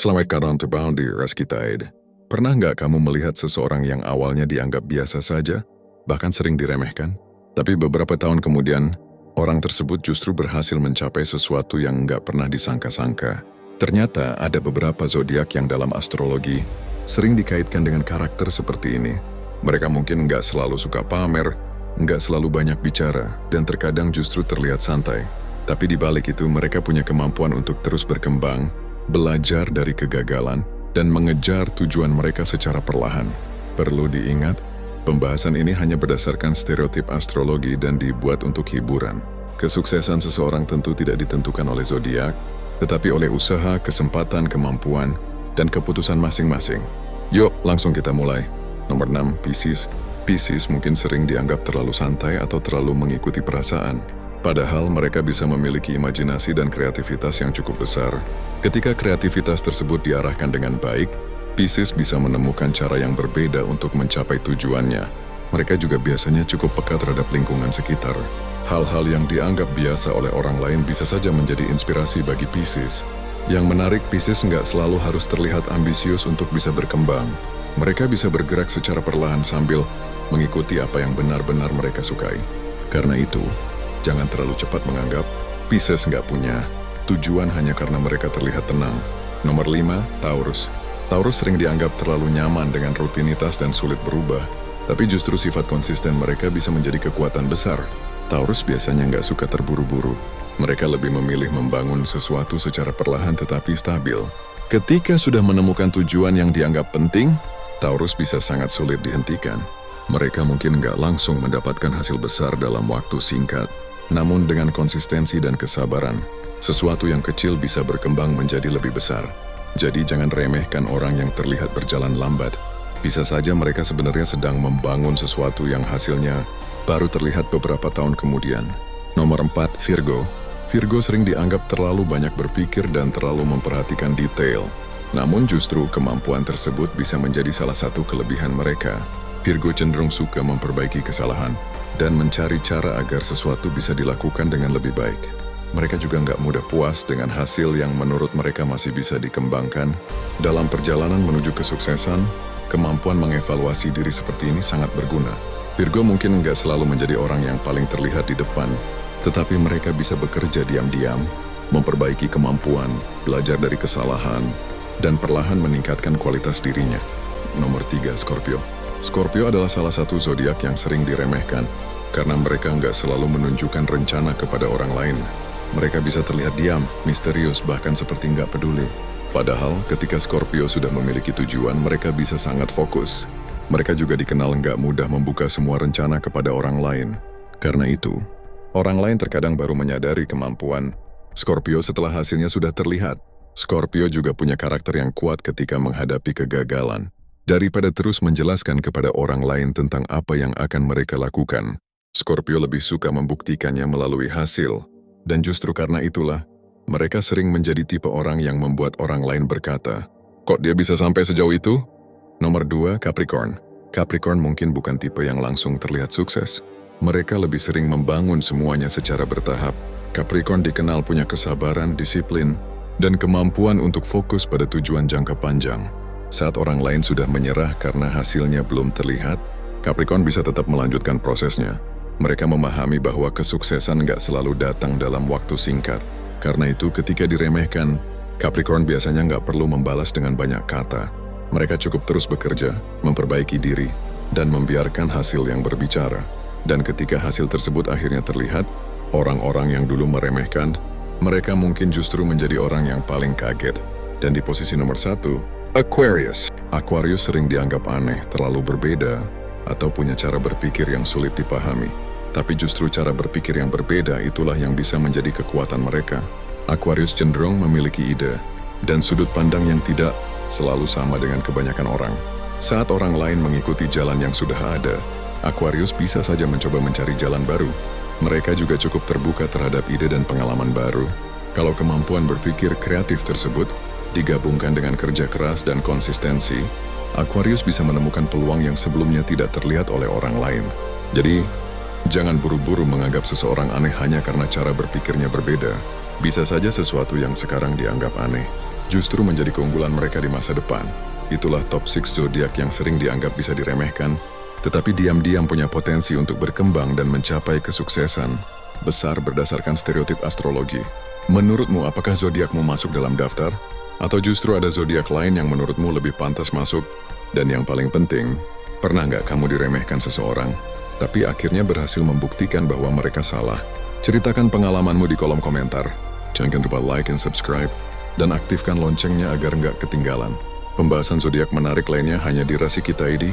Selamat datang terbang di Reskitaid. Pernah nggak kamu melihat seseorang yang awalnya dianggap biasa saja, bahkan sering diremehkan? Tapi beberapa tahun kemudian, orang tersebut justru berhasil mencapai sesuatu yang nggak pernah disangka-sangka. Ternyata ada beberapa zodiak yang dalam astrologi sering dikaitkan dengan karakter seperti ini. Mereka mungkin nggak selalu suka pamer, nggak selalu banyak bicara, dan terkadang justru terlihat santai. Tapi di balik itu mereka punya kemampuan untuk terus berkembang, belajar dari kegagalan, dan mengejar tujuan mereka secara perlahan. Perlu diingat, pembahasan ini hanya berdasarkan stereotip astrologi dan dibuat untuk hiburan. Kesuksesan seseorang tentu tidak ditentukan oleh zodiak, tetapi oleh usaha, kesempatan, kemampuan, dan keputusan masing-masing. Yuk, langsung kita mulai. Nomor 6, Pisces. Pisces mungkin sering dianggap terlalu santai atau terlalu mengikuti perasaan. Padahal mereka bisa memiliki imajinasi dan kreativitas yang cukup besar. Ketika kreativitas tersebut diarahkan dengan baik, Pisces bisa menemukan cara yang berbeda untuk mencapai tujuannya. Mereka juga biasanya cukup peka terhadap lingkungan sekitar. Hal-hal yang dianggap biasa oleh orang lain bisa saja menjadi inspirasi bagi Pisces. Yang menarik, Pisces nggak selalu harus terlihat ambisius untuk bisa berkembang. Mereka bisa bergerak secara perlahan sambil mengikuti apa yang benar-benar mereka sukai. Karena itu, jangan terlalu cepat menganggap Pisces nggak punya tujuan hanya karena mereka terlihat tenang. Nomor 5, Taurus. Taurus sering dianggap terlalu nyaman dengan rutinitas dan sulit berubah. Tapi justru sifat konsisten mereka bisa menjadi kekuatan besar. Taurus biasanya nggak suka terburu-buru. Mereka lebih memilih membangun sesuatu secara perlahan tetapi stabil. Ketika sudah menemukan tujuan yang dianggap penting, Taurus bisa sangat sulit dihentikan. Mereka mungkin nggak langsung mendapatkan hasil besar dalam waktu singkat. Namun dengan konsistensi dan kesabaran, sesuatu yang kecil bisa berkembang menjadi lebih besar. Jadi jangan remehkan orang yang terlihat berjalan lambat. Bisa saja mereka sebenarnya sedang membangun sesuatu yang hasilnya baru terlihat beberapa tahun kemudian. Nomor 4, Virgo. Virgo sering dianggap terlalu banyak berpikir dan terlalu memperhatikan detail. Namun justru kemampuan tersebut bisa menjadi salah satu kelebihan mereka. Virgo cenderung suka memperbaiki kesalahan dan mencari cara agar sesuatu bisa dilakukan dengan lebih baik. Mereka juga nggak mudah puas dengan hasil yang menurut mereka masih bisa dikembangkan. Dalam perjalanan menuju kesuksesan, kemampuan mengevaluasi diri seperti ini sangat berguna. Virgo mungkin nggak selalu menjadi orang yang paling terlihat di depan, tetapi mereka bisa bekerja diam-diam, memperbaiki kemampuan, belajar dari kesalahan, dan perlahan meningkatkan kualitas dirinya. Nomor 3, Scorpio. Scorpio adalah salah satu zodiak yang sering diremehkan, karena mereka nggak selalu menunjukkan rencana kepada orang lain. Mereka bisa terlihat diam, misterius, bahkan seperti nggak peduli. Padahal, ketika Scorpio sudah memiliki tujuan, mereka bisa sangat fokus. Mereka juga dikenal nggak mudah membuka semua rencana kepada orang lain. Karena itu, orang lain terkadang baru menyadari kemampuan Scorpio setelah hasilnya sudah terlihat. Scorpio juga punya karakter yang kuat ketika menghadapi kegagalan. Daripada terus menjelaskan kepada orang lain tentang apa yang akan mereka lakukan, Scorpio lebih suka membuktikannya melalui hasil. Dan justru karena itulah, mereka sering menjadi tipe orang yang membuat orang lain berkata, "Kok dia bisa sampai sejauh itu?" Nomor 2, Capricorn. Capricorn mungkin bukan tipe yang langsung terlihat sukses. Mereka lebih sering membangun semuanya secara bertahap. Capricorn dikenal punya kesabaran, disiplin, dan kemampuan untuk fokus pada tujuan jangka panjang. Saat orang lain sudah menyerah karena hasilnya belum terlihat, Capricorn bisa tetap melanjutkan prosesnya. Mereka memahami bahwa kesuksesan nggak selalu datang dalam waktu singkat. Karena itu, ketika diremehkan, Capricorn biasanya nggak perlu membalas dengan banyak kata. Mereka cukup terus bekerja, memperbaiki diri, dan membiarkan hasil yang berbicara. Dan ketika hasil tersebut akhirnya terlihat, orang-orang yang dulu meremehkan, mereka mungkin justru menjadi orang yang paling kaget. Dan di posisi nomor 1, Aquarius. Aquarius sering dianggap aneh, terlalu berbeda, atau punya cara berpikir yang sulit dipahami. Tapi justru cara berpikir yang berbeda itulah yang bisa menjadi kekuatan mereka. Aquarius cenderung memiliki ide dan sudut pandang yang tidak selalu sama dengan kebanyakan orang. Saat orang lain mengikuti jalan yang sudah ada, Aquarius bisa saja mencoba mencari jalan baru. Mereka juga cukup terbuka terhadap ide dan pengalaman baru. Kalau kemampuan berpikir kreatif tersebut digabungkan dengan kerja keras dan konsistensi, Aquarius bisa menemukan peluang yang sebelumnya tidak terlihat oleh orang lain. Jadi, jangan buru-buru menganggap seseorang aneh hanya karena cara berpikirnya berbeda. Bisa saja sesuatu yang sekarang dianggap aneh justru menjadi keunggulan mereka di masa depan. Itulah top 6 zodiak yang sering dianggap bisa diremehkan, tetapi diam-diam punya potensi untuk berkembang dan mencapai kesuksesan besar berdasarkan stereotip astrologi. Menurutmu, apakah zodiakmu masuk dalam daftar? Atau justru ada zodiak lain yang menurutmu lebih pantas masuk? Dan yang paling penting, pernah nggak kamu diremehkan seseorang, tapi akhirnya berhasil membuktikan bahwa mereka salah? Ceritakan pengalamanmu di kolom komentar. Jangan lupa like and subscribe, dan aktifkan loncengnya agar nggak ketinggalan. Pembahasan zodiak menarik lainnya hanya di Rasi Kita ID.